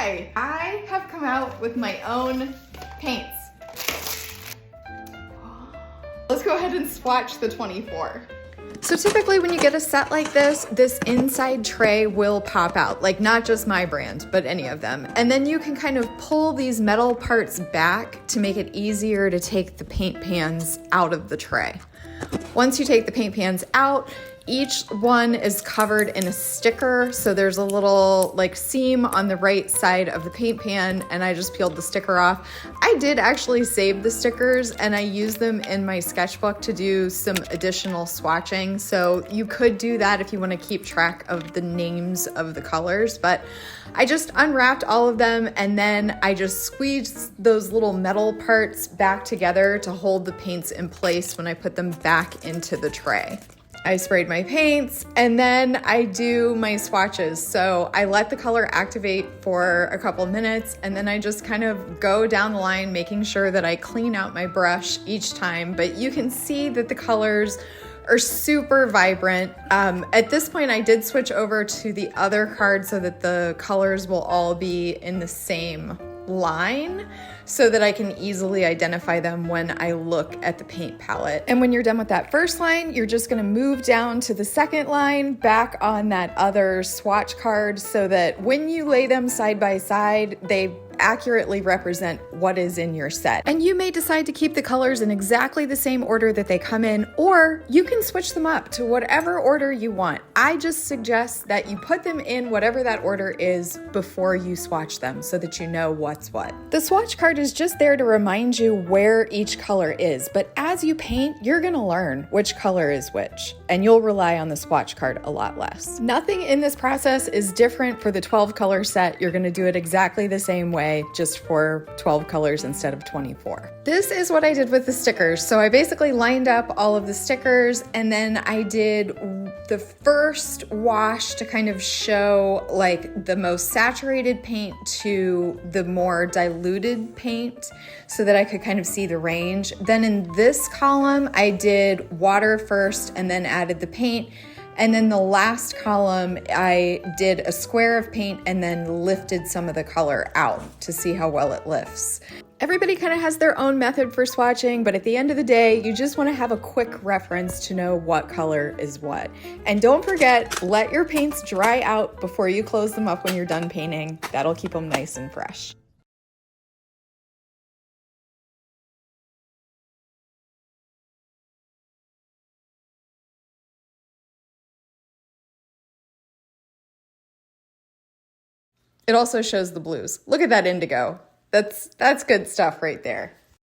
Hi, I have come out with my own paints. Let's go ahead and swatch the 24. So typically when you get a set like this inside tray will pop out, like not just my brand, but any of them. And then you can kind of pull these metal parts back to make it easier to take the paint pans out of the tray. Once you take the paint pans out, each one is covered in a sticker. So there's a little like seam on the right side of the paint pan, and I just peeled the sticker off. I did actually save the stickers and I used them in my sketchbook to do some additional swatching. So you could do that if you want to keep track of the names of the colors, but I just unwrapped all of them and then I just squeezed those little metal parts back together to hold the paints in place when I put them back into the tray. I sprayed my paints and then I do my swatches. So I let the color activate for a couple minutes and then I just kind of go down the line making sure that I clean out my brush each time. But you can see that the colors are super vibrant. At this point I did switch over to the other card so that the colors will all be in the same line so that I can easily identify them when I look at the paint palette. And when you're done with that first line, you're just gonna move down to the second line back on that other swatch card so that when you lay them side by side, they accurately represent what is in your set. And you may decide to keep the colors in exactly the same order that they come in, or you can switch them up to whatever order you want. I just suggest that you put them in whatever that order is before you swatch them so that you know what's what. The swatch card is just there to remind you where each color is, but as you paint, you're gonna learn which color is which, and you'll rely on the swatch card a lot less. Nothing in this process is different for the 12 color set. You're gonna do it exactly the same way, just for 12 colors instead of 24. This is what I did with the stickers. So I basically lined up all of the stickers and then I did the first wash to kind of show like the most saturated paint to the more diluted paint so that I could kind of see the range. Then in this column, I did water first and then added the paint. And then the last column, I did a square of paint and then lifted some of the color out to see how well it lifts. Everybody kind of has their own method for swatching, but at the end of the day, you just want to have a quick reference to know what color is what. And don't forget, let your paints dry out before you close them up when you're done painting. That'll keep them nice and fresh. It also shows the blues. Look at that indigo. That's good stuff right there.